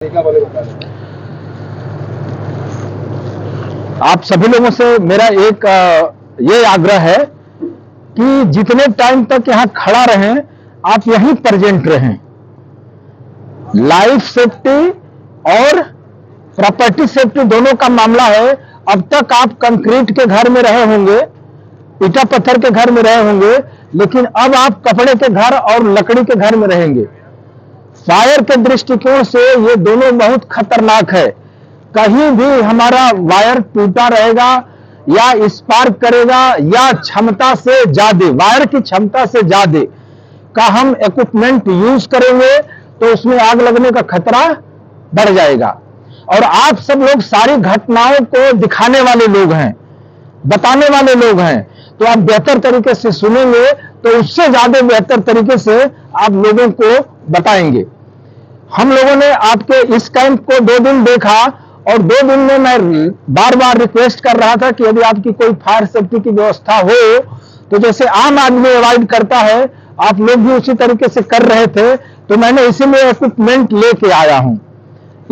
आप सभी लोगों से मेरा एक ये आग्रह है कि जितने टाइम तक यहाँ खड़ा रहें, आप यहीं प्रेजेंट रहें। लाइफ सेफ्टी और प्रॉपर्टी सेफ्टी दोनों का मामला है। अब तक आप कंक्रीट के घर में रहे होंगे, ईटा पत्थर के घर में रहे होंगे, लेकिन अब आप कपड़े के घर और लकड़ी के घर में रहेंगे। फायर के दृष्टिकोण से ये दोनों बहुत खतरनाक है। कहीं भी हमारा वायर टूटा रहेगा या स्पार्क करेगा या क्षमता से ज्यादा, वायर की क्षमता से ज्यादा का हम इक्विपमेंट यूज करेंगे तो उसमें आग लगने का खतरा बढ़ जाएगा। और आप सब लोग सारी घटनाओं को दिखाने वाले लोग हैं, बताने वाले लोग हैं, तो आप बेहतर तरीके से सुनेंगे तो उससे ज्यादा बेहतर तरीके से आप लोगों को बताएंगे। हम लोगों ने आपके इस कैंप को 2 दिन देखा और 2 दिन में मैं बार बार रिक्वेस्ट कर रहा था कि यदि आपकी कोई फायर सेफ्टी की व्यवस्था हो तो जैसे आम आदमी अवॉइड करता है, आप लोग भी उसी तरीके से कर रहे थे, तो मैंने इसीलिए इक्विपमेंट लेके आया हूं।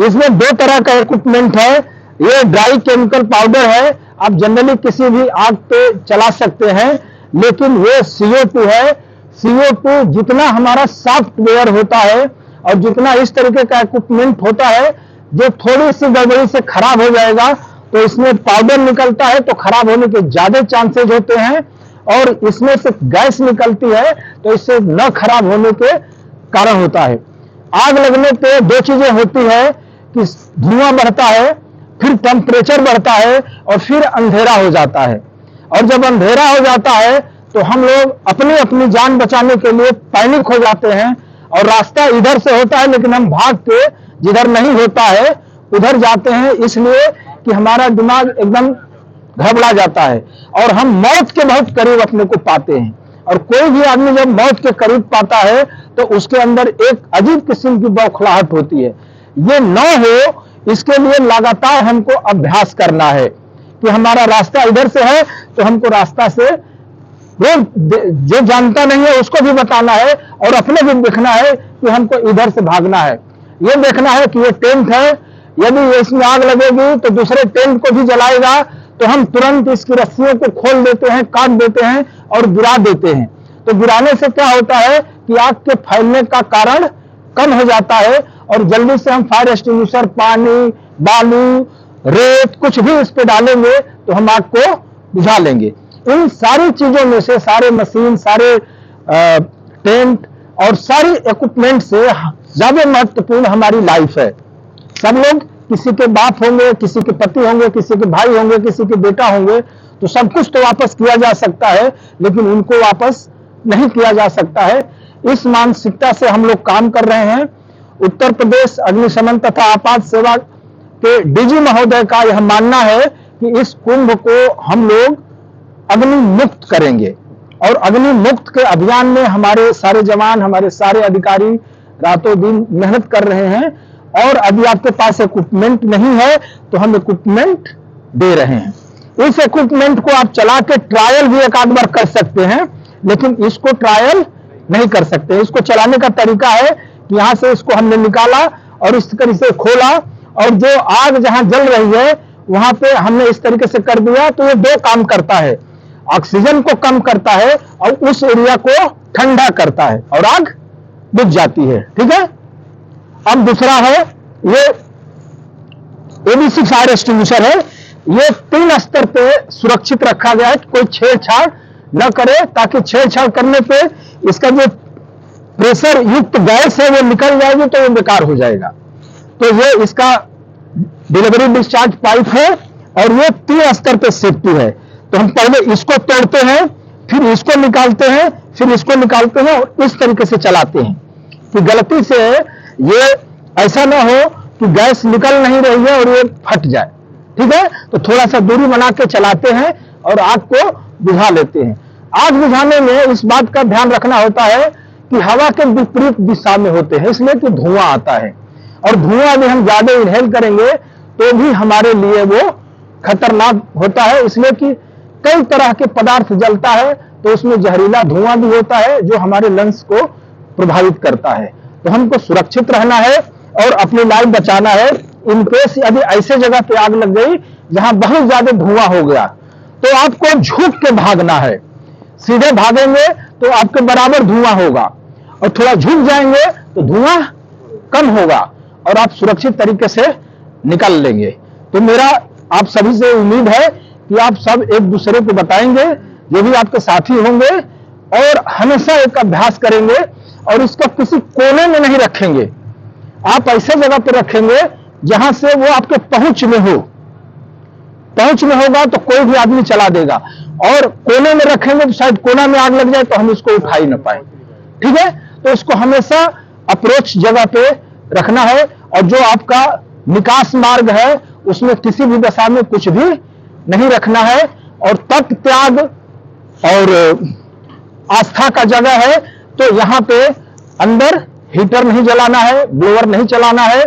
इसमें 2 तरह का इक्विपमेंट है। ये ड्राई केमिकल पाउडर है, आप जनरली किसी भी आग पे चला सकते हैं, लेकिन ये CO2 है। CO2 जितना हमारा सॉफ्टवेयर होता है और जितना इस तरीके का इक्विपमेंट होता है जो थोड़ी सी गड़बड़ी से खराब हो जाएगा तो इसमें पाउडर निकलता है तो खराब होने के ज्यादा चांसेस होते हैं, और इसमें से गैस निकलती है तो इससे न खराब होने के कारण होता है। आग लगने पे 2 चीजें होती है कि धुआं बढ़ता है, फिर टेम्परेचर बढ़ता है और फिर अंधेरा हो जाता है। और जब अंधेरा हो जाता है तो हम लोग अपनी अपनी जान बचाने के लिए पैनिक हो जाते हैं और रास्ता इधर से होता है लेकिन हम भाग के जिधर नहीं होता है उधर जाते हैं, इसलिए कि हमारा दिमाग एकदम घबरा जाता है और हम मौत के बहुत करीब अपने को पाते हैं। और कोई भी आदमी जब मौत के करीब पाता है तो उसके अंदर एक अजीब किस्म की बौखलाहट होती है। ये न हो इसके लिए लगातार हमको अभ्यास करना है कि हमारा रास्ता इधर से है तो हमको रास्ता से जो जानता नहीं है उसको भी बताना है और अपने भी देखना है कि हमको इधर से भागना है। ये देखना है कि ये टेंट है, यदि इसमें आग लगेगी तो दूसरे टेंट को भी जलाएगा, तो हम तुरंत इसकी रस्सियों को खोल देते हैं, काट देते हैं और गिरा देते हैं। तो गिराने से क्या होता है कि आग के फैलने का कारण कम हो जाता है और जल्दी से हम फायर एक्सटिंग्विशर, पानी, बालू, रेत कुछ भी इस पे डालेंगे तो हम आग को बुझा लेंगे। इन सारी चीजों में से, सारे मशीन, सारे टेंट और सारी इक्विपमेंट से ज्यादा महत्वपूर्ण हमारी लाइफ है। सब लोग किसी के बाप होंगे, किसी के पति होंगे, किसी के भाई होंगे, किसी के बेटा होंगे, तो सब कुछ तो वापस किया जा सकता है लेकिन उनको वापस नहीं किया जा सकता है। इस मानसिकता से हम लोग काम कर रहे हैं। उत्तर प्रदेश अग्निशमन तथा आपात सेवा के DG महोदय का यह मानना है कि इस कुंभ को हम लोग अग्नि मुक्त करेंगे और अग्नि मुक्त के अभियान में हमारे सारे जवान, हमारे सारे अधिकारी रातों दिन मेहनत कर रहे हैं। और यदि आपके पास इक्विपमेंट नहीं है तो हम इक्विपमेंट दे रहे हैं। इस इक्विपमेंट को आप चला के ट्रायल भी एक आध बार कर सकते हैं, लेकिन इसको ट्रायल नहीं कर सकते। इसको चलाने का तरीका है कि यहां से इसको हमने निकाला और इस तरीके से खोला और जो आग जहां जल रही है वहां पे हमने इस तरीके से कर दिया, तो ये 2 काम करता है। ऑक्सीजन को कम करता है और उस एरिया को ठंडा करता है और आग बुझ जाती है। ठीक है। अब दूसरा है ये ABC फायर एक्सटिंग्विशर है। ये 3 स्तर पे सुरक्षित रखा गया है कि कोई छेड़छाड़ न करे, ताकि छेड़छाड़ करने पे इसका जो प्रेशर युक्त गैस है वो निकल जाएगी तो वो बेकार हो जाएगा। तो ये इसका डिलीवरी डिस्चार्ज पाइप है और ये 3 स्तर पे सेफ्टी है। तो हम पहले इसको तोड़ते हैं, फिर इसको निकालते हैं, फिर इसको निकालते हैं और इस तरीके से चलाते हैं कि गलती से ये ऐसा ना हो कि गैस निकल नहीं रही है और ये फट जाए। ठीक है। तो थोड़ा सा दूरी बना के चलाते हैं और आग को बुझा लेते हैं। आग बुझाने में इस बात का ध्यान रखना होता है कि हवा के विपरीत दिशा में होते हैं, इसलिए कि धुआं आता है और धुआं यदि हम ज्यादा इनहेल करेंगे तो भी हमारे लिए वो खतरनाक होता है, इसलिए कि कई तरह के पदार्थ जलता है तो उसमें जहरीला धुआं भी होता है जो हमारे लंग्स को प्रभावित करता है। तो हमको सुरक्षित रहना है और अपनी लाइफ बचाना है। इनकेस यदि ऐसे जगह पे आग लग गई जहां बहुत ज्यादा धुआं हो गया, तो आपको झुक के भागना है। सीधे भागेंगे तो आपके बराबर धुआं होगा, और थोड़ा झुक जाएंगे तो धुआं कम होगा और आप सुरक्षित तरीके से निकल लेंगे। तो मेरा आप सभी से उम्मीद है कि आप सब एक दूसरे को बताएंगे, जो भी आपके साथी होंगे, और हमेशा एक अभ्यास करेंगे और इसको किसी कोने में नहीं रखेंगे। आप ऐसे जगह पर रखेंगे जहां से वो आपके पहुंच में हो। पहुंच में होगा तो कोई भी आदमी चला देगा, और कोने में रखेंगे तो शायद कोना में आग लग जाए तो हम इसको उठा ही ना पाए। ठीक है, तो इसको हमेशा अप्रोच जगह पे रखना है, और जो आपका निकास मार्ग है उसमें किसी भी दशा में कुछ भी नहीं रखना है। और तप त्याग और आस्था का जगह है, तो यहां पे अंदर हीटर नहीं जलाना है, ब्लोअर नहीं चलाना है,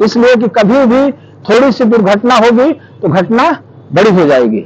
इसलिए कि कभी भी थोड़ी सी दुर्घटना होगी तो घटना बड़ी हो जाएगी।